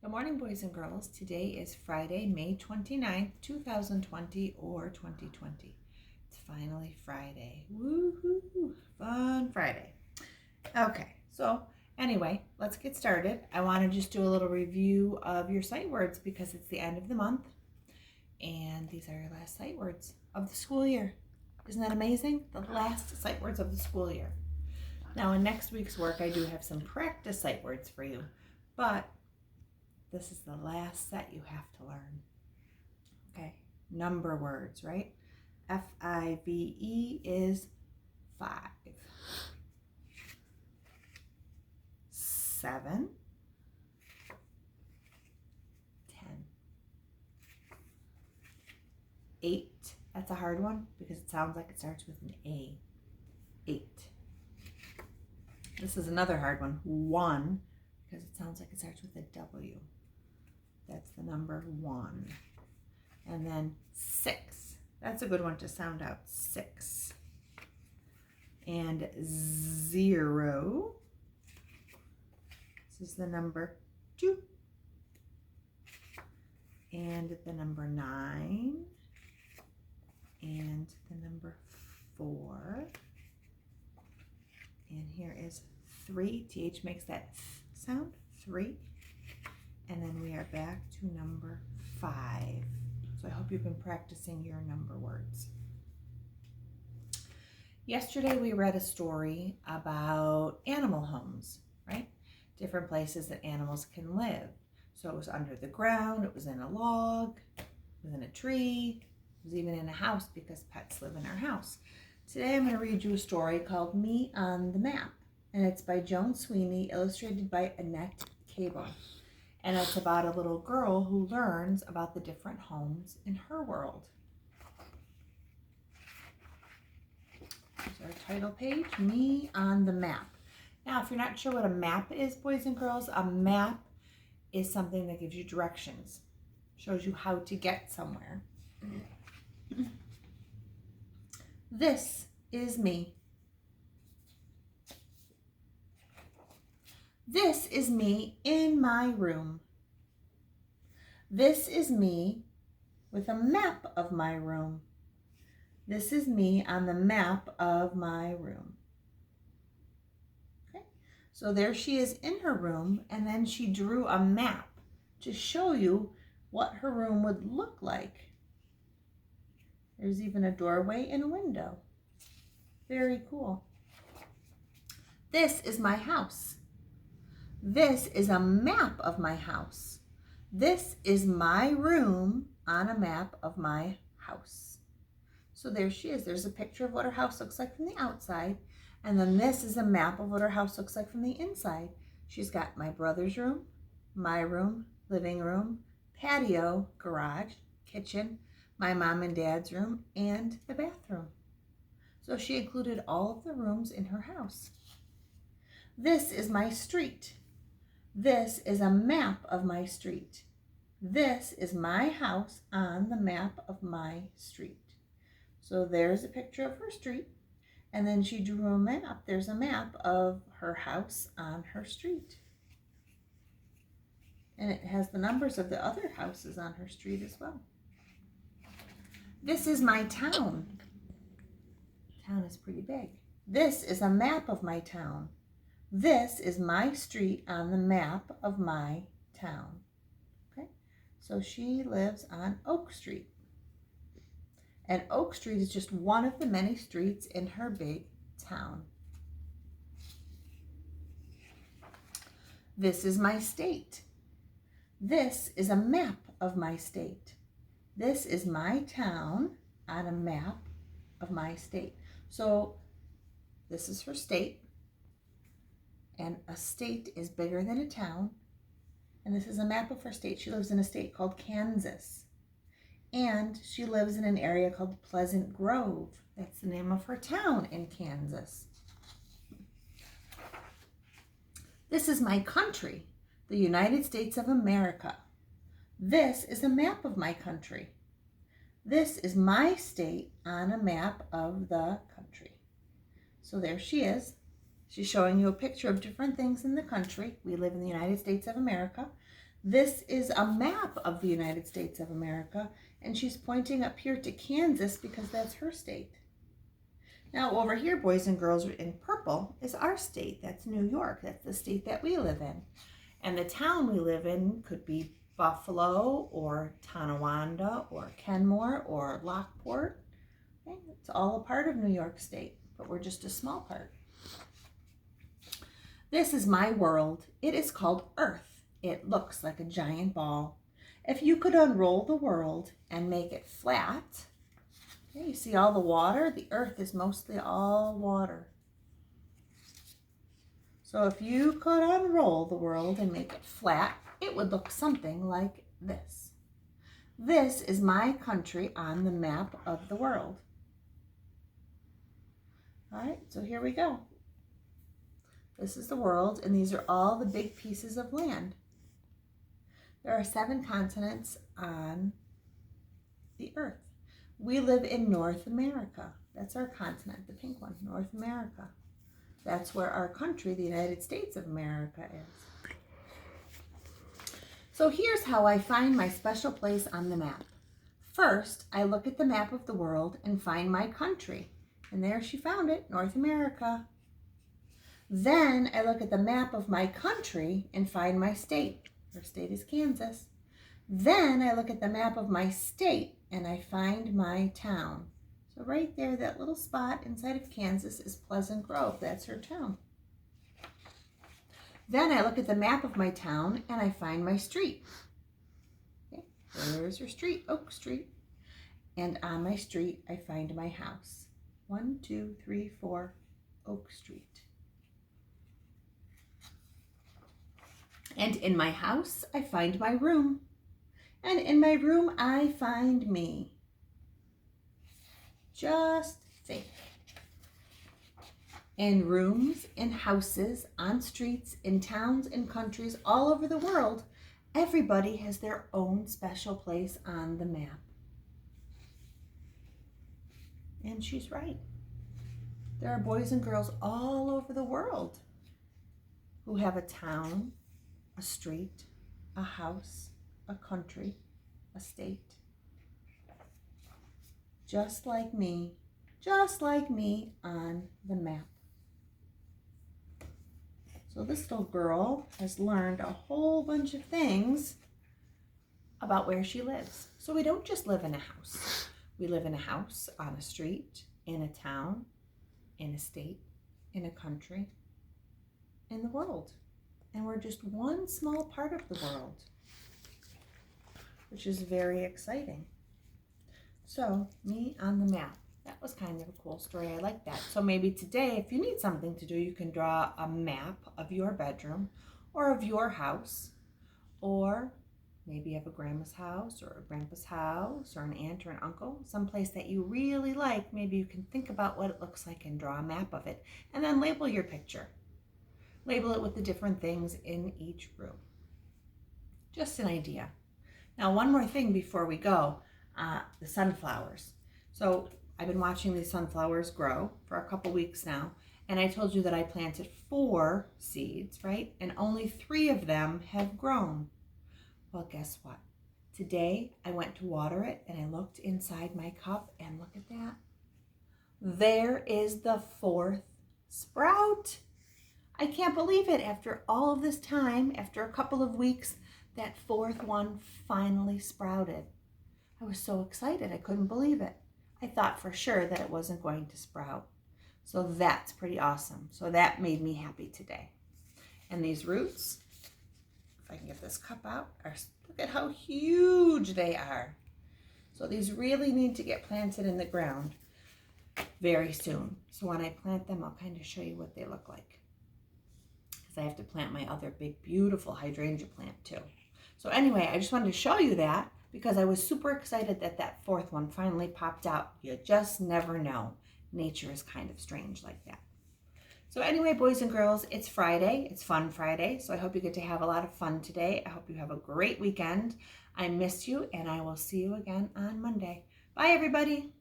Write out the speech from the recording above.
Good morning, boys and girls. Today is Friday, May 29th, 2020 or 2020. It's finally Friday. Woohoo! Fun Friday. Okay, so anyway, let's get started. I want to just do a little review of your sight words because it's the end of the month and these are your last sight words of the school year. Isn't that amazing? The last sight words of the school year. Now, in next week's work, I do have some practice sight words for you, but this is the last set you have to learn. Okay, number words, right? Five is 5. 7, 10. 8, that's a hard one because it sounds like it starts with an A. 8. This is another hard one. 1, because it sounds like it starts with a W. That's the number 1. And then 6. That's a good one to sound out. 6. And 0. This is the number 2. And the number 9. And the number 4. And here is 3. TH makes that sound. 3. And then we are back to number 5. So I hope you've been practicing your number words. Yesterday we read a story about animal homes, right? Different places that animals can live. So it was under the ground, it was in a log, it was in a tree, it was even in a house because pets live in our house. Today I'm going to read you a story called Me on the Map. And it's by Joan Sweeney, illustrated by Annette Cable. And it's about a little girl who learns about the different homes in her world. Here's our title page, Me on the Map. Now, if you're not sure what a map is, boys and girls, a map is something that gives you directions, shows you how to get somewhere. This is me. This is me in my room. This is me with a map of my room. This is me on the map of my room. Okay, so there she is in her room, and then she drew a map to show you what her room would look like. There's even a doorway and a window. Very cool. This is my house. This is a map of my house. This is my room on a map of my house. So there she is. There's a picture of what her house looks like from the outside. And then this is a map of what her house looks like from the inside. She's got my brother's room, my room, living room, patio, garage, kitchen, my mom and dad's room, and the bathroom. So she included all of the rooms in her house. This is my street. This is a map of my street. This is my house on the map of my street. So there's a picture of her street, and then she drew a map. There's a map of her house on her street. And it has the numbers of the other houses on her street as well. This is my town. Town is pretty big. This is a map of my town. This is my street on the map of my town. Okay, so she lives on Oak Street. And Oak Street is just one of the many streets in her big town. This is my state. This is a map of my state. This is my town on a map of my state. So this is her state. And a state is bigger than a town. And this is a map of her state. She lives in a state called Kansas. And she lives in an area called Pleasant Grove. That's the name of her town in Kansas. This is my country, the United States of America. This is a map of my country. This is my state on a map of the country. So there she is. She's showing you a picture of different things in the country. We live in the United States of America. This is a map of the United States of America, and she's pointing up here to Kansas because that's her state. Now over here, boys and girls, in purple is our state. That's New York. That's the state that we live in. And the town we live in could be Buffalo or Tonawanda or Kenmore or Lockport. Okay? It's all a part of New York State, but we're just a small part. This is my world. It is called Earth. It looks like a giant ball. If you could unroll the world and make it flat, okay, you see all the water? The Earth is mostly all water. So if you could unroll the world and make it flat, it would look something like this. This is my country on the map of the world. All right, so here we go. This is the world, and these are all the big pieces of land. There are 7 continents on the Earth. We live in North America. That's our continent, the pink one, North America. That's where our country, the United States of America, is. So here's how I find my special place on the map. First, I look at the map of the world and find my country. And there she found it, North America. Then I look at the map of my country and find my state. Her state is Kansas. Then I look at the map of my state and I find my town. So right there, that little spot inside of Kansas is Pleasant Grove. That's her town. Then I look at the map of my town and I find my street. Okay, there's her street, Oak Street. And on my street, I find my house. 1, 2, 3, 4, Oak Street. And in my house, I find my room. And in my room, I find me. Just think. In rooms, in houses, on streets, in towns, in countries, all over the world, everybody has their own special place on the map. And she's right. There are boys and girls all over the world who have a town, a street, a house, a country, a state. Just like me on the map. So this little girl has learned a whole bunch of things about where she lives. So we don't just live in a house. We live in a house, on a street, in a town, in a state, in a country, in the world. And we're just one small part of the world, which is very exciting. So, me on the map. That was kind of a cool story. I like that. So maybe today, if you need something to do, you can draw a map of your bedroom or of your house, or maybe you have a grandma's house or a grandpa's house or an aunt or an uncle, someplace that you really like. Maybe you can think about what it looks like and draw a map of it, and then label your picture. Label it with the different things in each room. Just an idea. Now, one more thing before we go, the sunflowers. So I've been watching these sunflowers grow for a couple weeks now, and I told you that I planted 4 seeds, right? And only 3 of them have grown. Well, guess what? Today I went to water it and I looked inside my cup and look at that. There is the 4th sprout. I can't believe it. After all of this time, after a couple of weeks, that 4th one finally sprouted. I was so excited. I couldn't believe it. I thought for sure that it wasn't going to sprout. So that's pretty awesome. So that made me happy today. And these roots, if I can get this cup out, look at how huge they are. So these really need to get planted in the ground very soon. So when I plant them, I'll kind of show you what they look like. Because I have to plant my other big, beautiful hydrangea plant too. So anyway, I just wanted to show you that because I was super excited that that 4th one finally popped out. You just never know. Nature is kind of strange like that. So anyway, boys and girls, it's Friday. It's Fun Friday. So I hope you get to have a lot of fun today. I hope you have a great weekend. I miss you, and I will see you again on Monday. Bye, everybody.